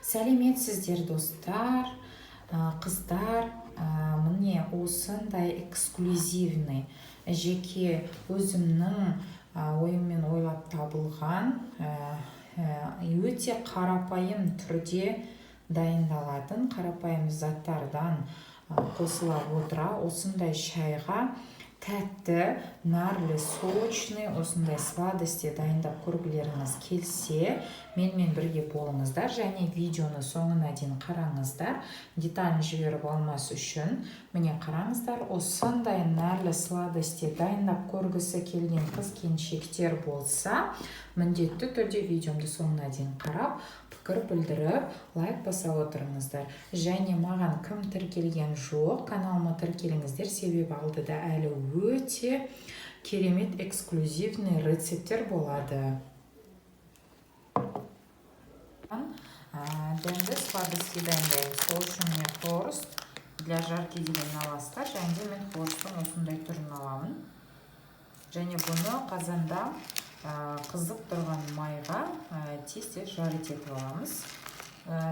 Сәлеметсіздер достар, қыздар, міне осындай эксклюзивный жеке өзімнің ойыммен ойлап табылған өте қарапайым түрде дайындалатын қарапайым заттардан қосыла отыра осындай шайға тәтті, нарлы, сочный, осындай сладости дайындап көргілеріңіз келсе, менімен бірге болыңыздар және видеоны соңына дейін қараңыздар. Деталін жіберіп алмас үшін, міне қараңыздар, осындай нарлы сладости дайындап көргісі келген қыз-келіншектер болса, міндетті түрде видеомды соңына дейін қарап, пікір білдіріп, лайк баса отырыңыздар. Және маған кім тіркелген жоқ, каналыма тіркеліңіздер, себебі алдыда әлі өте керемет эксклюзивный рецепттер болады. Дәмді сладости дайындаймыз. Сол үшін мен хворост для жарки деген аластар, және де мен хворосттың осындай түрін аламын. Және бұны қазанда қызып тұрған майға тез-тез жарит етіп аламыз.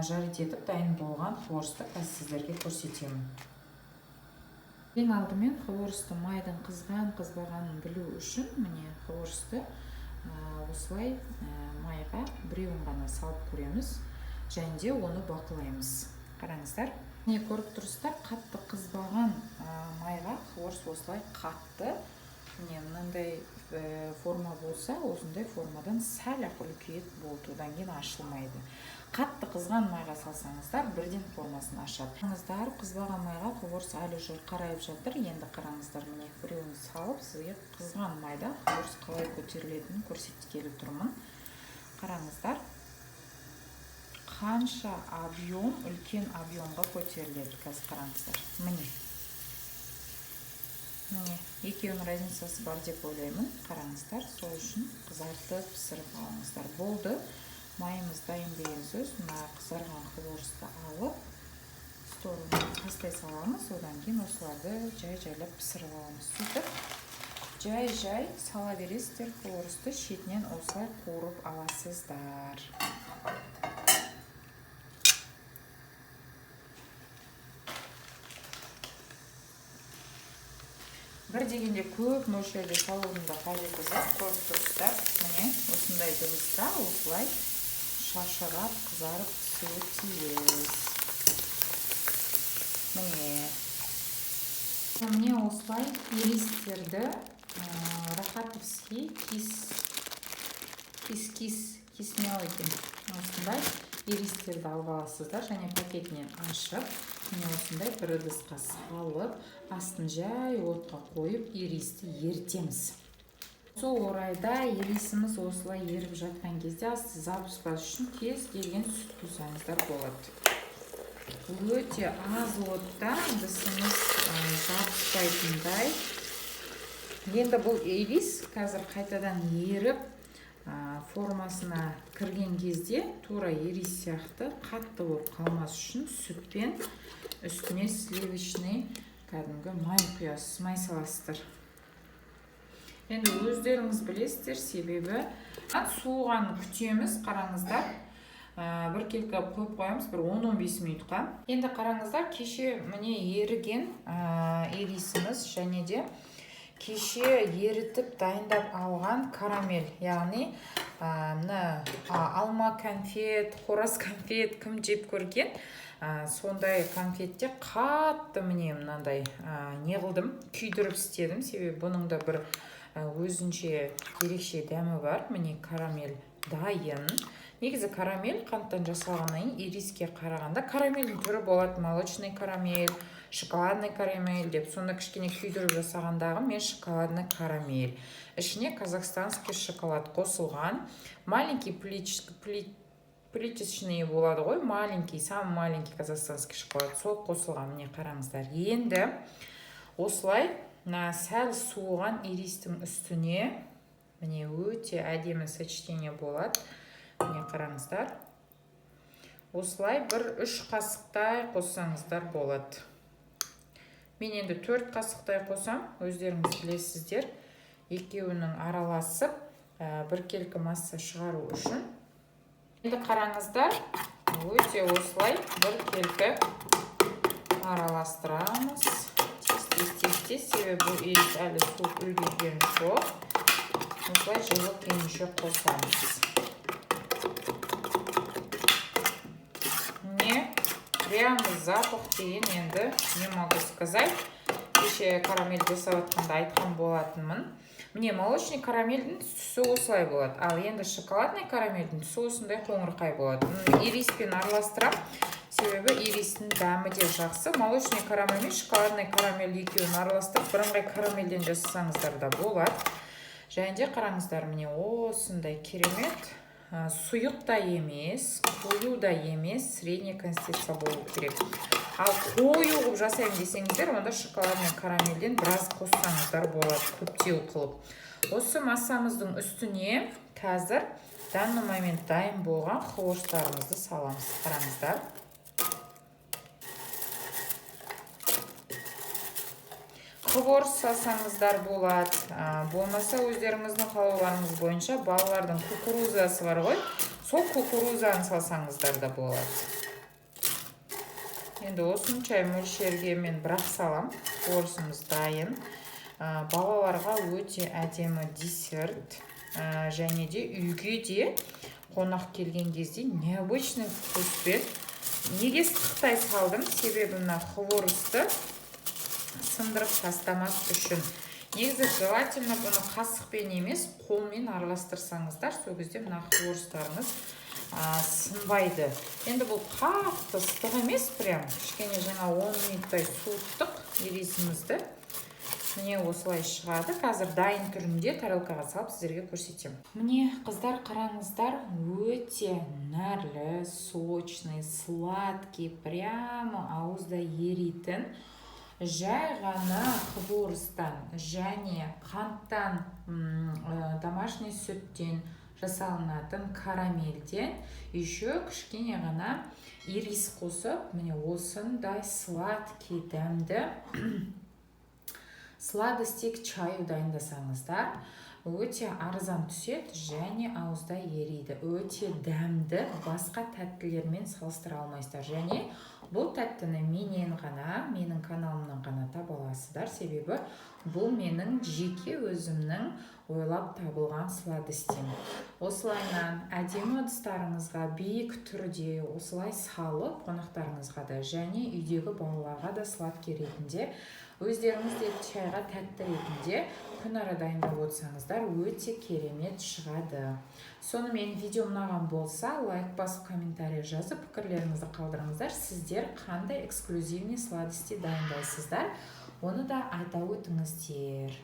Жарит етіп дайын болған хворостты сіздерге көрсетемін. Ең алдымен хворостты майдың қызған-қызбағанын білу үшін міне хворостты осылай майға біреуін ғана салып көреміз және де оны бақылаймыз. Қараңыздар. Міне көріп тұрсыздар, қатты қызбаған майға хворост осылай қатты. Міне мынандай форма болса, осындай формадан сәл-ақ үлкейіп болды, одан кейін ашылмайды. Қатты қызған майға салсаңыздар, бірден формасын ашады. Қараңыздар, қызбаған майға хворост әлі жүр қарайып жатыр. Енді қараңыздар, міне біреуін салып, сізге қызған майда хворост қалай көтерілетінін көрсеткелі тұрмын. Қараңыздар, қанша объем, үлкен объемға көтеріледі. Қазір қараңыздар. Міне. Екеуінің разницасы бар деп ойлаймын. Қараңыздар, сол үшін қызартып пісіріп алыңыздар. Болды. Майымыз дайын деген сөз. Мына қызарған хворостты алып, столына тастай саламыз. Одан кейін осыларды жай-жайлап пісіріп аламыз. Сөйтіп, жай-жай сала бересіздер хворостты, шетінен осылай қуырып аласыздар. Бір дегенде көп мөлшерде салудың да қажеті жоқ. Көріп тұрсыздар, міне осындай дыбыста осылай шашырап, қызарып түсуі тиіс. Міне осылай иристерді рахатовский кисмел екен. Осындай иристерді алып аласыздар және пакетінен ашып, міне осындай бір ыдысқа салып, астын жай отқа қойып, иристі ертеміз. Сол орайда ирисіміз осылай еріп жатқан кезде асты запускас үшін кез келген сүт құйсаңыздар болады. Өте аз отта ыдысымыз жабыспайтындай. Енді бұл ирис қазір қайтадан еріп формасына кірген кезде тура ирис сияқты қатты болып қалмас үшін сүтпен үстіне сливочный кәдімгі май құясыз, май саласыздар. Енді өздеріңіз білесіздер, себебі суығанын күтеміз. Қараңыздар, біркелкі қойып қоямыз, бір 10-15 минутқа. Енді қараңыздар, кеше міне еріген ирисіміз және де кеше ерітіп дайындап алған карамель, яғни алма конфет, қораз конфет кім жеп көрген, сондай конфетте қатты міне мынандай не қылдым, күйдіріп істедім, себебі бұның да бір өзінше ерекше дәмі бар. Міне карамель дайын. Негізі карамель қанттан жасалғаннан ириске қарағанда карамельдің түрі болады, молочный карамель, шоколадный карамель деп. Сонда кішкене күйдіріп жасағандағы мен шоколадный карамель. Ішіне казахстанский шоколад қосылған. Маленький плиточный болады ғой, маленький, самый маленький казахстанский шоколад. Сол қосылған, міне қараңыздар. Енді осылай сәл суыған иристің үстіне міне өте әдемі сочетание болады. Міне қараңыздар. Осылай бір 3 қасықтай қоссаңыздар болады. Мен енді 4 қасықтай қосам, өздеріңіз білесіздер. Екеуінің араласып біркелкі масса шығару үшін. Енді қараңыздар, Өте осылай біркелкі араластырамыз. Тез, себебі бұл ирис әлі суып үлгерген жоқ. Осылай жылы күйінші қосамыз. Прямо запах деген енді не могу сказать. Кеше карамель жасап жатқанда айтқан болатынмын. Міне молочный карамельдің түсі осылай болады. Ал енді шоколадный карамельдің түсі осындай қоңырқай болады. Ириспен араластырам. Себебі ирistің дәмі де жақсы. Молочный карамель мен шоколадный карамель екеуін араластырып, бірыңғай карамельден жасасаңыздар да болады. Және де қараңыздар, міне осындай керемет. Сұйық та емес, қою да емес, средний консистенция болу керек. Ал қою қылып жасаймын десеңіздер, онда шоколадный карамельден біраз қоссаңыздар болады, көптеу қылып. Осы массамыздың үстіне қазір данный момент дайын болған хворстарымызды саламыз. Қараңыздар. Хворс салсаңыздар болады. Болмаса өздеріңіздің қалауларыңыз бойынша балалардың кукурузасы бар ғой. Сол кукурузаны салсаңыздар да болады. Енді осынша мөлшерге мен бірақ салам. Хворсымыз дайын. Балаларға өте әдемі десерт. Және де үйге де қонақ келген кезде необычный вкуспен. Неге ыстықтай салдым? Себебі мына хворсты сындырып тастамас үшін. Негізі желательно бұны қасықпен емес, қолмен араластырсаңыздар, сол кезде мына хворстарыңыз сынбайды. Енді бұл қатты ыстық емес, прям кішкене жаңа 10 минуттай суыттық ирисімізді. Міне осылай шығады. Қазір дайын түрінде тарелкаға салып сіздерге көрсетем. Міне қыздар, қараңыздар, өте нәрлі, сочный, сладкий, прямо ауызда еритін, жай ғана хворстан және қанттан, домашний сүттен жасалынатын карамельден еще кішкене ғана ирис қосып, міне осындай сладкий дәмді сладостик чай дайындасаңыздар, өте арзан түседі және ауызда ериді. Өте дәмді, басқа тәттілермен салыстыра алмайсыздар. Және бұл тәттіні менен ғана, менің каналымнан ғана таба аласыздар. Себебі бұл менің жеке өзімнің ойлап табылған сладостим. Осылайнан әдемі ыдыстарыңызға биік түрде осылай салып, қонақтарыңызға да және үйдегі балаларға да сладкий ретінде, өздеріңіз де чайға тәтті ретінде күн ара дайындап отырсаңыздар, өте керемет шығады. Сонымен видео ұнаған болса, лайк басып, комментарий жазып, пікірлеріңізді қалдырыңыздар. Сіздер қандай эксклюзивный сладости дайындайсыздар, оны да айта өтіңіздер.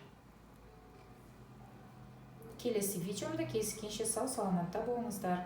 Келесі видеомда кездескенше сау саламатта болыңыздар.